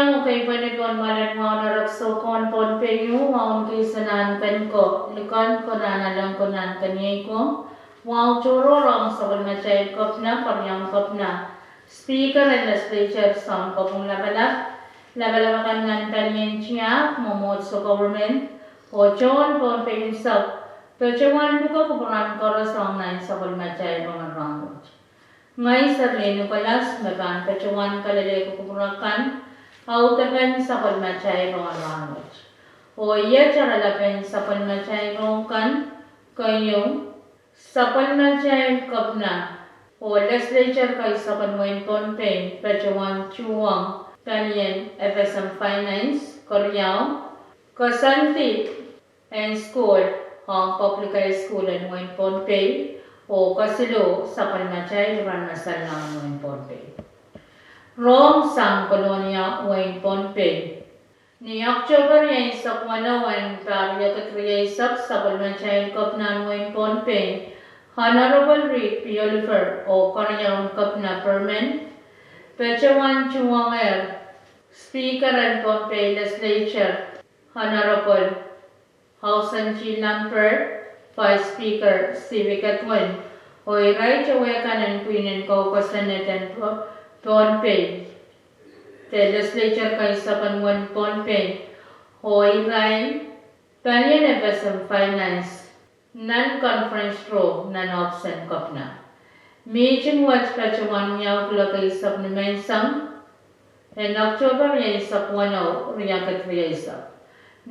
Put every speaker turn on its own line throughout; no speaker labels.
mo kay panipon malan mo na raksokon pon peyo maon kay sanan kan ko lukan ko na nalang ko nan kanyay ko wow choro rong sa na chay kop na paryang kop na speaker and legislature sound ko pong labalab kan ngan kanyen siya momot sa government o chon pon peyo sa pechawan ko pupuran ko rasong na sa kulma chay mga rong ngay sa leno kalas maban pechawan kalale ko pupurakan Autapan sa palmachay rong language. O iya charalapan sa palmachay rong kan kayong sa palmachay kapna. O legislature kay sa panwain ponpen, pechawan chuwang, kanyan FSM Finance, Koreao, Kasanti and School, ang public high school and wain ponpen, o kasilo sa palmachay ranasal ng wain ponpen. Rome sang kolonia Wayne Ponpe. Ni October yan sa kwanawan karya katriyasap sa palmanchayin kap na Wayne Ponpe. Honorable Rick P. Oliver o karyang kap na permanent. Pechawan Chuwanger, Speaker and Ponpe Legislature. Honorable Hausan G. Lampert, Vice Speaker Civic Atwin. O iray chawakan ang Queen ko Senate and Ponpe, the legislature kay sa panwan Ponpe, hoy ray, panyan FSM Finance, non-conference row, non-option kap na. Meeting watch pechawan niya kula kay sa pnumensang, and October niya isa puwano, riyakat riya isa.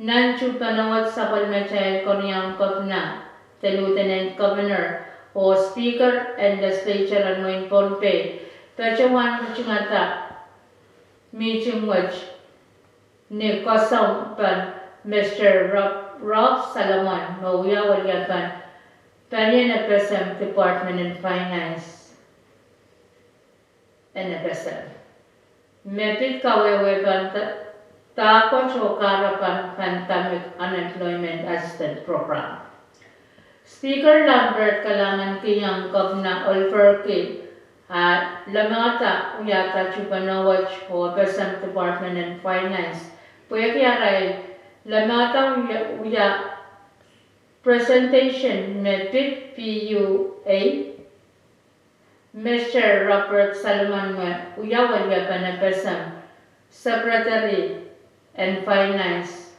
Non-chupanawat sa palmachay koryang kap na, the Lieutenant Governor, o Speaker and legislature anwain Ponpe, Pechawan Chingata meeting which ni Kosong pan Mr. Rob Salomon Mawia Walyapan Panyan FSM Department and Finance and FSM Mepit kawewe pan tako chokarapan Pandemic Unemployment Assistance Program Speaker Lambert Kalangan Kiyang Governor Olferki Lamata uyata chupanawach o FSM Department and Finance. Puya kiaray lamata uya presentation method PUA Mr. Robert Salman uya walya pan FSM Secretary and Finance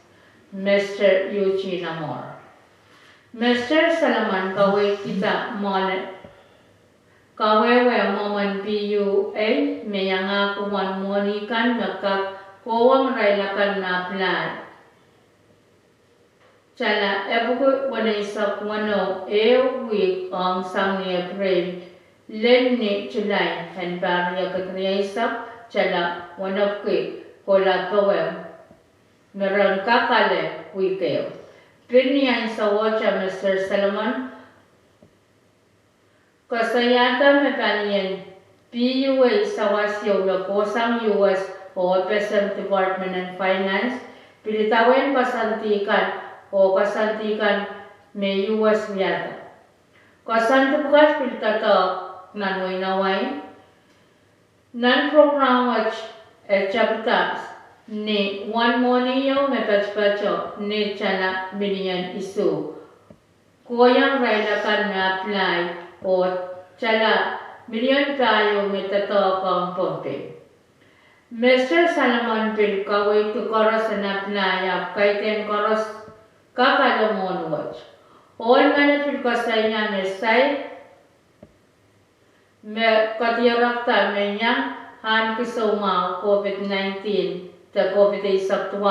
Mr. Eugene Amor. Mr. Salman kaway kita mo Kawewe moman PUA mayanga kuwan monikan nakakawang raylakan na plan. Chala ebuku wanay sa kuwano week ang sang ni April len ni July and barya katriyasap chala wanapki kola kawem meron kakale wikayo. Pinyan sa wacha Mr. Salman Kasayata mekanyan PUA sa wasyo na kosang US o FSM Department and Finance pilitawin pasantikan o kasantikan may US yata. Kasantukas pilitatak nanoy naway non-program watch chaptas ni one moniyo mepachpacho ni chana biniyan isu. Kuyang raylakan na apply o chala milyon tayo mitato kang Ponpe. Mr. Salomon Pil kaway to koros na playa kay koros kakalamon watch. All manapil ko sa inya mesay me katiyarakta menyang han kisoma COVID-19 ta COVID-19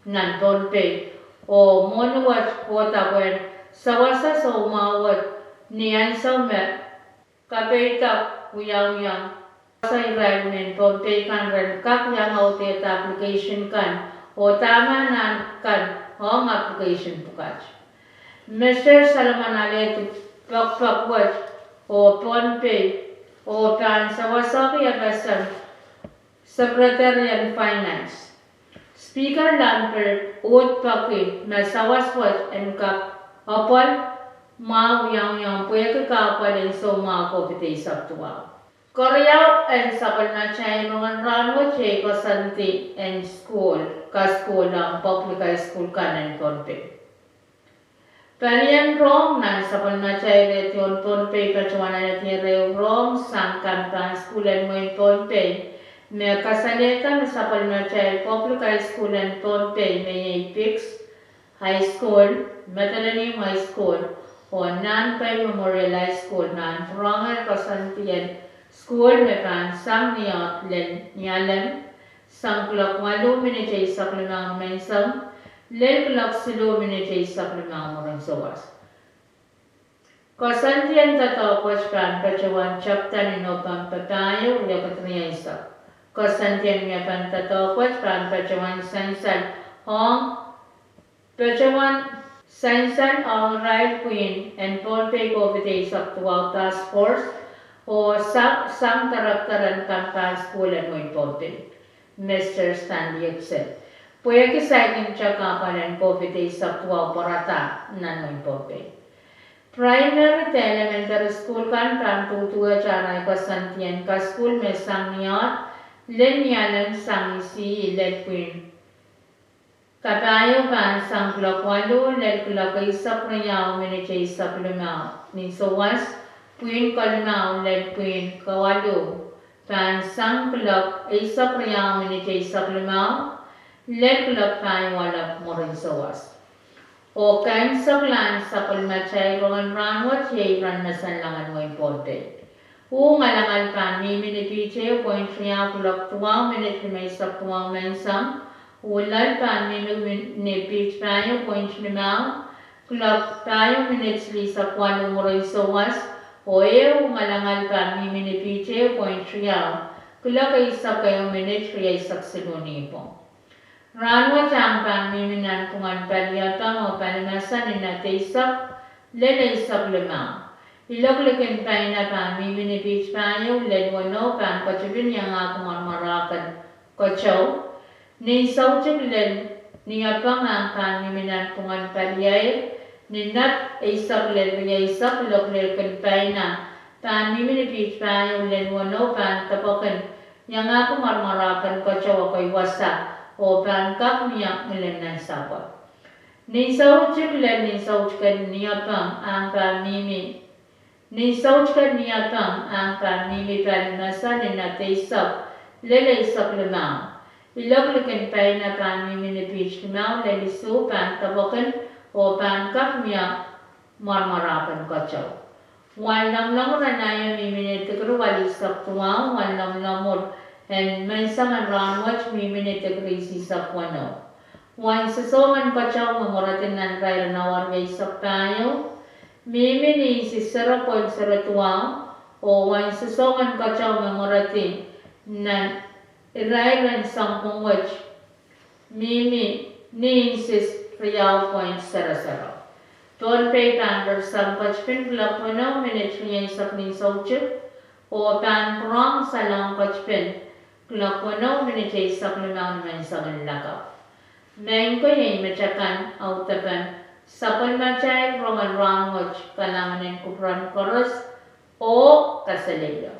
nan Ponpe o monowatch po tawen sawasa sa umawat niyan sa kapita uyang sa environment Ponpe kan ren kak yang autet application kan o tama na kan hong application pukach. Mr. Salman alet pakpakwat o Ponpe o tan sa wasaki FSM Secretary and Finance. Speaker Lampert ut paki na sawaswat and kap apal ma yang puya ka kapal so ma ko bitay sa tuwa. Korea and sabal na chay mga rango chay ko santi and school, ka school ang public high school kanan konpe. Palian rong nan sabal na chay retion konpe kacuana na tire rong sangkan pan school and mo konpe. Me kasaletan sabal na chay public high school and konpe may fix high school, Madalanim High School, o non-pay Memorial High School, non-prangal kasantian school may pan sang niyot len nyalan sang klok 8 minute sa klimang mensang len klok 10 minute sa klimang murang sawas. Kasantian tatapos pan kacawan chapter ni nopang patayo ya katriya isa. Kasantian niya pan tatapos pan kacawan sansan hong kacawan sansan ang right queen and ponpe kovite sa tuwag task force o sang karakteran kampan skulan mo important, Mr. Stanley Excel. Puya kisaitin siya kampanan COVID sa tuwa parata nan mo important. Primary to elementary school kan tutuwa charay kasantian ka school may sang niyot, lenyalan sang isi ilet queen. Katayo kan sang klok 8, let klok isa prayaw minute isa plumaw. Minsawas, Puin kalmaw led puin kawalo. Pan sang klok isa priyaw minute isa plumaw. Led klok pan walap morin sawas. O kan sa klan sa kulmachay rongan ranwat yay ran na sanlangan mo important. Ngalangal pan mi minute point priyaw klok 2 minute may sa 2 mensang. Ulal pan mi minute priyaw point plumaw. Klok tayo minutes li sa 4 morin sawas. Oye, ngalangal kami minipiche point trial. Kula kay isa kayo minute kaya isak siluni po. Ranwa chang kami minan kungan paliyata mo palimasan ni nate isak lele isak lemang. Iloklikin pa na kami minipich payo ledwano kan kachibin yang akungan marakan kachaw. Ni sauchik len niya pang kami minan kungan paliyay. Ninat isak len biya isak lokler kenpay na pan miminipit pa yung len wano pan tapokan yang ako marmarakan ko chawa ko'y wasa o pan kak niyak milen ng sapot. Nisauch len nisauch kan niya pang ang pan mimi. Nisauch kan niya pang ang pan mimi pan nasa ninat isak lele isak lemang. Ilokler kenpay na pan miminipit lemang lelisu pan tapokan o pangkap niya marmarakan kacaw. Walang lamor na nayo miminit kru walisak tuwang walang lamor and mensangan ranwach miminit krisi sa kwano. Wan sasoman kacaw mamuratin ng kaya nawar ngay sa tayo mimini si 0.0 tuwang o wan sasoman kacaw mamuratin ng irailan sampung wach mimi ni insis Riyaw point 00. Ton pay pander sam kachpin klap mo minute niya isak ni sauchuk o pan prong salang kachpin klap mo minute isak ni naman sa lakaw. Main ko yung machakan autapan sapon machay roman rangoch kalamanin kupran koros o kasaliyo.